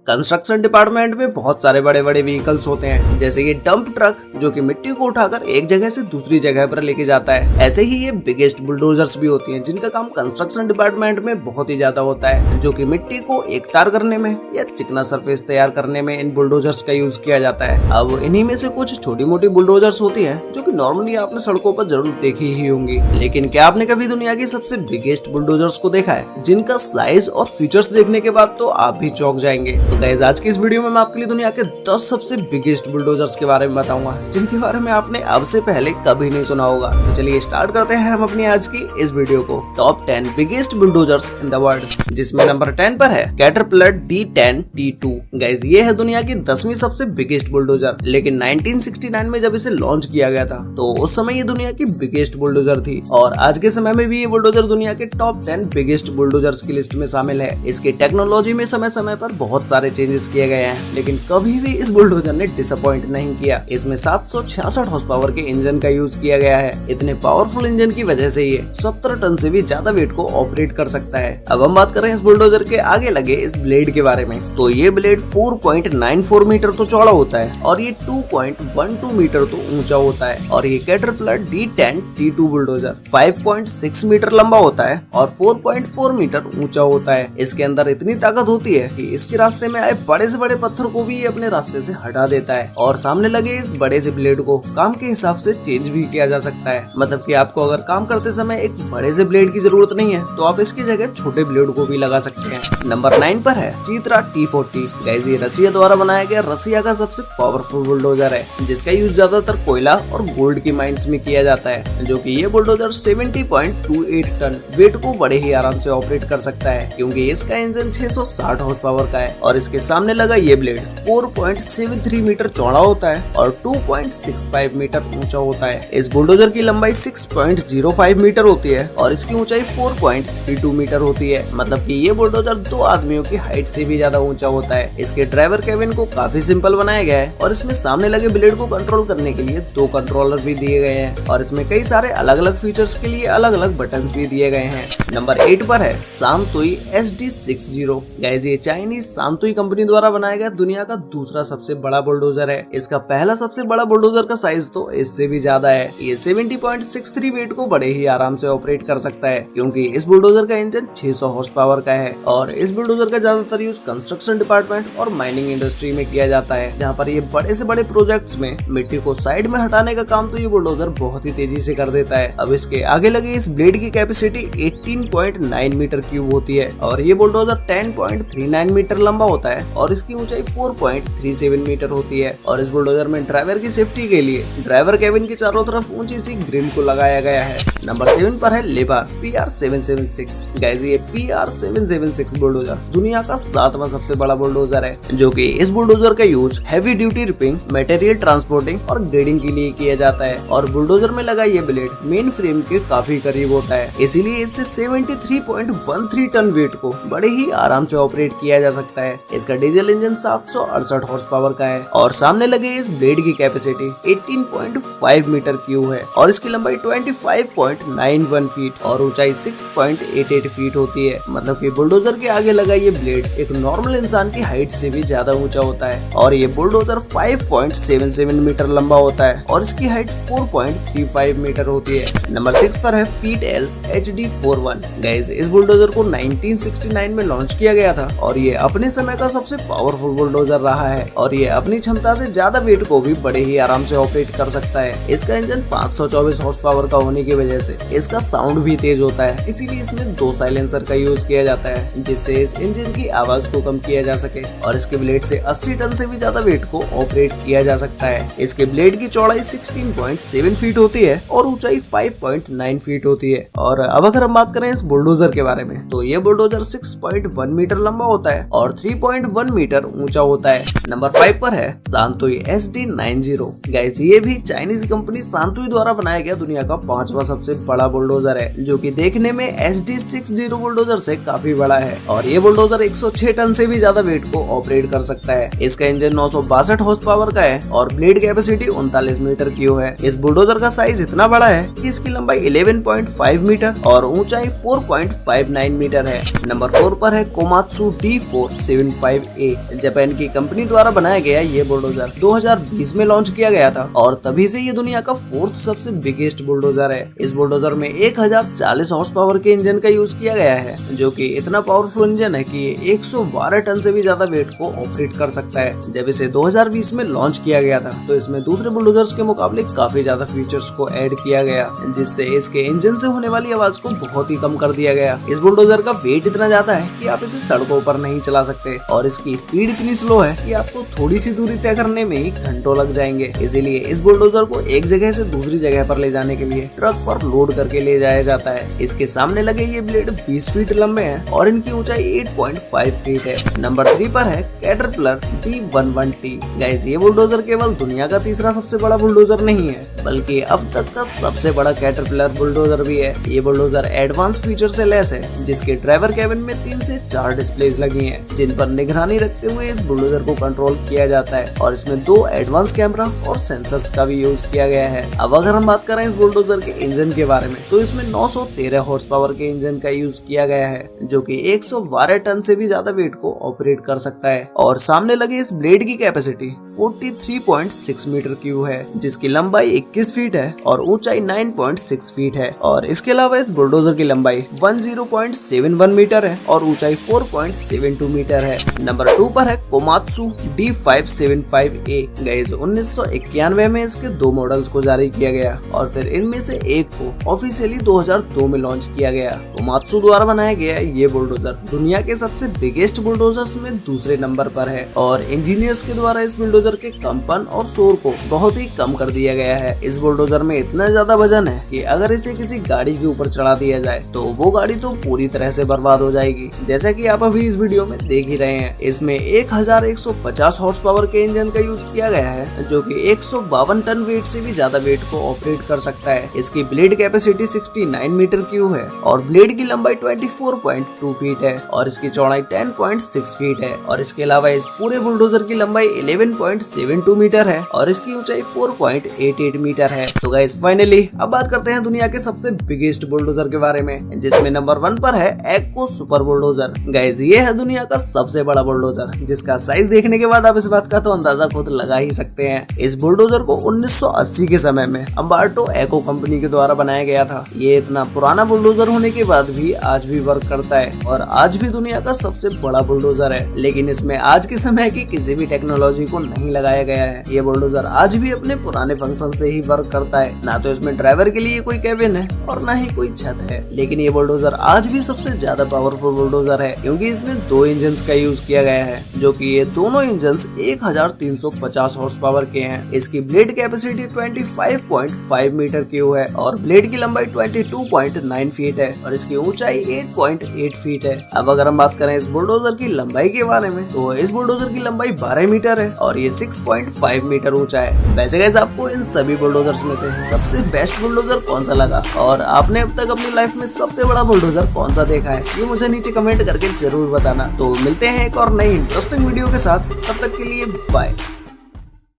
Construction department में बहुत सारे बड़े बड़े व्हीकल्स होते हैं, जैसे ये डंप ट्रक जो कि मिट्टी को उठाकर एक जगह से दूसरी जगह पर लेके जाता है। ऐसे ही ये बिगेस्ट बुलडोजर्स भी होती हैं, जिनका काम कंस्ट्रक्शन डिपार्टमेंट में बहुत ही ज्यादा होता है, जो कि मिट्टी को एक तार करने में या चिकना सरफेस तैयार करने में इन बुलडोजर्स का यूज किया जाता है। अब इन्हीं में से कुछ छोटी मोटी बुलडोजर्स होती है जो कि नॉर्मली आपने सड़कों पर जरूर देखी ही होंगी, लेकिन क्या आपने कभी दुनिया की सबसे बिगेस्ट बुलडोजर्स को देखा है, जिनका साइज और फीचर्स देखने के बाद तो आप भी चौंक जाएंगे। तो गाइस, आज की इस वीडियो में मैं आपके लिए दुनिया के 10 सबसे बिगेस्ट बुलडोजर्स के बारे में बताऊंगा, जिनके बारे में आपने अब से पहले कभी नहीं सुना होगा। तो चलिए स्टार्ट करते हैं हम अपनी आज की इस वीडियो को। Top 10 biggest bulldozers in the world, जिसमें नंबर 10 पर है कैटरपिलर D10 T2। गाइस, ये है दुनिया की 10वीं सबसे बिगेस्ट बुलडोजर, लेकिन 1969 में जब इसे लॉन्च किया गया था तो उस समय ये दुनिया की बिगेस्ट बुलडोजर थी, और आज के समय में भी ये बुलडोजर दुनिया के टॉप 10 बिगेस्ट बुलडोजर्स की लिस्ट में शामिल है। इसकी टेक्नोलॉजी में समय समय पर बहुत सारे चेंजेस किए गए हैं, लेकिन कभी भी इस बुलडोजर ने डिसअपॉइंट नहीं किया। इसमें 766 हॉर्स पावर के इंजन का यूज किया गया है। इतने पावरफुल इंजन की वजह से ये 17 टन से भी ज्यादा वेट को ऑपरेट कर सकता है। अब हम बात करें इस बुलडोजर के आगे लगे इस ब्लेड के बारे में, तो ये ब्लेड 4.94 मीटर तो चौड़ा होता है और ये 2.12 मीटर तो ऊंचा होता है। और ये caterpillar D10 T2 bulldozer 5.6 metre लंबा होता है और 4.4 मीटर ऊंचा होता है। इसके अंदर इतनी ताकत होती है कि इसके रास्ते में आए बड़े से बड़े पत्थर को भी ये अपने रास्ते से हटा देता है, और सामने लगे इस बड़े से ब्लेड को काम के हिसाब से चेंज भी किया जा सकता है। मतलब कि आपको अगर काम करते समय एक बड़े से ब्लेड की जरूरत नहीं है तो आप इसकी जगह छोटे ब्लेड को भी लगा सकते हैं। नंबर 9 पर है चीत्रा T40। गाइस, ये रसिया द्वारा बनाया गया रसिया का सबसे पावरफुल बुलडोजर है, जिसका यूज ज्यादातर कोयला और गोल्ड की माइंस में किया जाता है, जो कि ये बुलडोजर 70.28 टन वेट को बड़े ही आराम से ऑपरेट कर सकता है, क्योंकि इसका इंजन 660 हॉर्स पावर का है। और इसके सामने लगा ये ब्लेड 4.73 मीटर चौड़ा होता है और 2.65 मीटर ऊंचा होता है। इस बुलडोजर की लंबाई 6.05 मीटर होती है और इसकी ऊंचाई 4.32 मीटर होती है। मतलब कि ये बुलडोजर 2 आदमियों की हाइट से भी ज्यादा ऊंचा होता है। इसके ड्राइवर केबिन को काफी सिंपल बनाया गया है और इसमें सामने लगे ब्लेड को कंट्रोल करने के लिए 2 कंट्रोलर भी दिए गए हैं, और इसमें कई सारे अलग अलग फीचर्स के लिए अलग अलग बटन्स भी दिए गए हैं। नंबर 8 पर है सांतुई SD60। गाइस, ये चाइनीज सांतुई कंपनी द्वारा बनाया गया दुनिया का दूसरा सबसे बड़ा बुलडोजर है। इसका पहला सबसे बड़ा बुलडोजर का साइज तो इससे भी ज्यादा है। ये 70.63 वेट को बड़े ही आराम से ऑपरेट कर सकता है, क्योंकि इस बुलडोजर का इंजन 600 हॉर्स पावर का है। और इस बुलडोजर का ज्यादातर यूज कंस्ट्रक्शन डिपार्टमेंट और माइनिंग इंडस्ट्री में किया जाता है, जहाँ पर ये बड़े से बड़े प्रोजेक्ट्स में मिट्टी को साइड में हटाने का काम तो ये बुलडोजर बहुत ही तेजी से कर देता है। अब इसके आगे लगे इस ब्लेड की कैपेसिटी 18.9 मीटर क्यूब होती है, और ये बुलडोजर 10.39 मीटर लंबा होता है और इसकी ऊंचाई 4.37 मीटर होती है। और इस बुलडोजर में ड्राइवर की सेफ्टी के लिए ड्राइवर केबिन के चारों तरफ ऊंची सी ग्रिल को लगाया गया है। नंबर 7 पर है लेबार PR776। गाइस, ये PR776 बुलडोजर दुनिया का 7वां सबसे बड़ा बुलडोजर है, जो कि इस बुलडोजर का use heavy duty ripping, material transporting और ग्रेडिंग के लिए किया जाता है। और बुलडोजर में लगा ये ब्लेड मेन फ्रेम के काफी करीब होता है, इसीलिए इससे 73.13 टन वेट को बड़े ही आराम से ऑपरेट किया जा सकता है। इसका डीजल इंजन 768 हॉर्स पावर का है और सामने लगे इस ब्लेड की कैपेसिटी 18.5 मीटर क्यूब है और इसकी लंबाई 25.91 फीट और ऊंचाई 6.88 फीट होती है। मतलब कि बुलडोजर के आगे लगा ये ब्लेड एक नॉर्मल इंसान की हाइट से भी ज्यादा ऊंचा होता है, और ये बुलडोजर 5.77 मीटर लंबा होता है और इसकी हाइट 4.35 मीटर होती है। नंबर 6 पर है FeetEls HD41। गाइस, इस बुलडोजर को 1969 में लॉन्च किया गया था और ये अपने समय का सबसे पावरफुल बुलडोजर रहा है, और ये अपनी क्षमता से ज्यादा वेट को भी बड़े ही आराम से ऑपरेट कर सकता है। इसका इंजन 524 हॉर्स पावर का होने की वजह से इसका साउंड भी तेज होता है, इसीलिए इसमें 2 साइलेंसर का यूज किया जाता है, जिससे इस इंजन की आवाज को कम किया जा सके। और इसके ब्लेड से 80 टन से भी ज्यादा वेट को ऑपरेट किया जा सकता है। इसके ब्लेड की चौड़ाई 16.7 फीट होती है और ऊंचाई 5.9 फीट होती है। और अब अगर हम बात करें इस बुलडोजर के बारे में, तो ये बुलडोजर 6.1 मीटर लंबा होता है और 3.1 मीटर ऊंचा होता है। नंबर 5 पर है सांतुई SD90। गाइस, ये भी चाइनीज कंपनी सांतुई द्वारा बनाया गया दुनिया का 5वां सबसे बड़ा बुलडोजर है, जो कि देखने में SD60 बुलडोजर से काफी बड़ा है। और ये बुलडोजर 106 टन से भी ज्यादा वेट को ऑपरेट कर सकता है। इसका इंजन 962 हॉर्स पावर का है और ब्लेड कैपेसिटी 39 मीटर क्यूब है। इस बुलडोजर का साइज इतना बड़ा है कि इसकी लंबाई 11.5 मीटर और ऊंचाई 4.59 मीटर है। नंबर 4 पर है कोमात्सु D470। 575A जापान की कंपनी द्वारा बनाया गया ये बुलडोजर 2020 में लॉन्च किया गया था और तभी से ये दुनिया का 4th सबसे बिगेस्ट बुलडोजर है। इस बुलडोजर में 1040 हॉर्स पावर के इंजन का यूज किया गया है, जो कि इतना पावरफुल इंजन है कि ये 112 टन से भी ज्यादा वेट को ऑपरेट कर सकता है। जब इसे 2020 में लॉन्च किया गया था तो इसमें दूसरे बुलडोजर्स के मुकाबले काफी ज्यादा फीचर्स को ऐड किया गया, जिससे इसके इंजन से होने वाली आवाज को बहुत ही कम कर दिया गया। इस बुलडोजर का वेट इतना ज्यादा है कि आप इसे सड़कों पर नहीं चला सकते और इसकी स्पीड इतनी स्लो है कि आपको थोड़ी सी दूरी तय करने में ही घंटों लग जाएंगे। इसीलिए इस बुलडोजर को एक जगह से दूसरी जगह पर ले जाने के लिए ट्रक पर लोड करके ले जाया जाता है। इसके सामने लगे ये ब्लेड 20 फीट लंबे हैं और इनकी ऊंचाई 8.5 फीट है। नंबर 3 पर है कैटरपिलर D11T। गाइस, ये बुलडोजर केवल दुनिया का तीसरा सबसे बड़ा बुलडोजर नहीं है, बल्कि अब तक का सबसे बड़ा कैटरपिलर बुलडोजर भी है। ये बुलडोजर एडवांस फीचर से लैस है, जिसके ड्राइवर केबिन में 3 से 4 डिस्प्लेज लगी हैं, जिन पर निगरानी रखते हुए इस बुलडोजर को कंट्रोल किया जाता है और इसमें 2 एडवांस कैमरा और सेंसर्स का भी यूज किया गया है। अब अगर हम बात करें इस बुलडोजर के इंजन के बारे में, तो इसमें 913 हॉर्स पावर के इंजन का यूज किया गया है, जो कि 112 टन से भी ज्यादा वेट को ऑपरेट कर सकता है। और सामने लगे इस ब्लेड की कैपेसिटी 43.6 मीटर क्यूब है, जिसकी लंबाई 21 फीट है और ऊंचाई 9.6 फीट है। और इसके अलावा इस बुलडोजर की लंबाई 10.71 मीटर है और ऊंचाई 4.72 मीटर है। नंबर 2 पर है कोमात्सु D575A। गाइस, 1991 में इसके 2 मॉडल्स को जारी किया गया और फिर इनमें से एक को ऑफिशियली 2002 में लॉन्च किया गया। कोमात्सु द्वारा बनाया गया ये बुलडोजर दुनिया के सबसे बिगेस्ट बुलडोजर्स में दूसरे नंबर पर है और इंजीनियर्स के द्वारा इस बुलडोजर के कंपन और शोर को बहुत ही कम कर दिया गया है। इस बुलडोजर में इतना ज्यादा वजन है कि अगर इसे किसी गाड़ी के ऊपर चढ़ा दिया जाए तो वो गाड़ी तो पूरी तरह से बर्बाद हो जाएगी, जैसा कि आप अभी इस वीडियो में देख ही रहे हैं। इसमें 1150 हॉर्स पावर के इंजन का यूज किया गया है, जो कि 152 टन वेट से भी ज्यादा वेट को ऑपरेट कर सकता है। इसकी ब्लेड कैपेसिटी 69 मीटर क्यूब है और ब्लेड की लंबाई 24.2 फीट है और इसकी चौड़ाई 10.6 फीट है। और इसके अलावा इस पूरे बुलडोजर की लंबाई 11.72 मीटर है और इसकी ऊंचाई 4.88 मीटर है। तो गाइस, फाइनली अब बात करते हैं दुनिया के सबसे बिगेस्ट बुलडोजर के बारे में, जिसमें नंबर 1 पर है एक्को सुपर बुलडोजर। गाइस, ये है दुनिया का सबसे बड़ा बुलडोजर, जिसका साइज देखने के बाद आप इस बात का तो अंदाजा खुद लगा ही सकते हैं। इस बुलडोजर को 1980 के समय में अम्बार्टो एको कंपनी के द्वारा बनाया गया था। ये इतना पुराना बुलडोजर होने के बाद भी आज भी वर्क करता है और आज भी दुनिया का सबसे बड़ा बुलडोजर है। लेकिन इसमें आज के समय की किसी भी टेक्नोलॉजी को नहीं लगाया गया है। ये बुलडोजर आज भी अपने पुराने फंक्शन से ही वर्क करता है। ना तो इसमें ड्राइवर के लिए कोई केबिन है और ना ही कोई छत है। लेकिन ये बुलडोजर आज भी सबसे ज्यादा पावरफुल बुलडोजर है, क्योंकि इसमें 2 इंजन का यूज किया गया है, जो कि ये दोनों इंजन 1350 हॉर्स पावर के हैं। इसकी ब्लेड कैपेसिटी 25.5 मीटर क्यूब है और ब्लेड की लंबाई 22.9 फीट है और इसकी ऊंचाई 8.8 फीट है। अब अगर हम बात करें इस बुलडोजर की लंबाई के बारे में, तो इस बुलडोजर की लंबाई 12 मीटर है और ये 6.5 मीटर ऊंचा है। वैसे गाइस, आपको इन सभी बुलडोजर्स में से सबसे बेस्ट बुलडोजर कौन सा लगा और आपने अब तक अपनी लाइफ में सबसे बड़ा बुलडोजर कौन सा देखा है, ये मुझे नीचे कमेंट करके जरूर बताना। तो मिलते हैं एक और नई इंटरेस्टिंग वीडियो के साथ, तब तक के लिए बाय।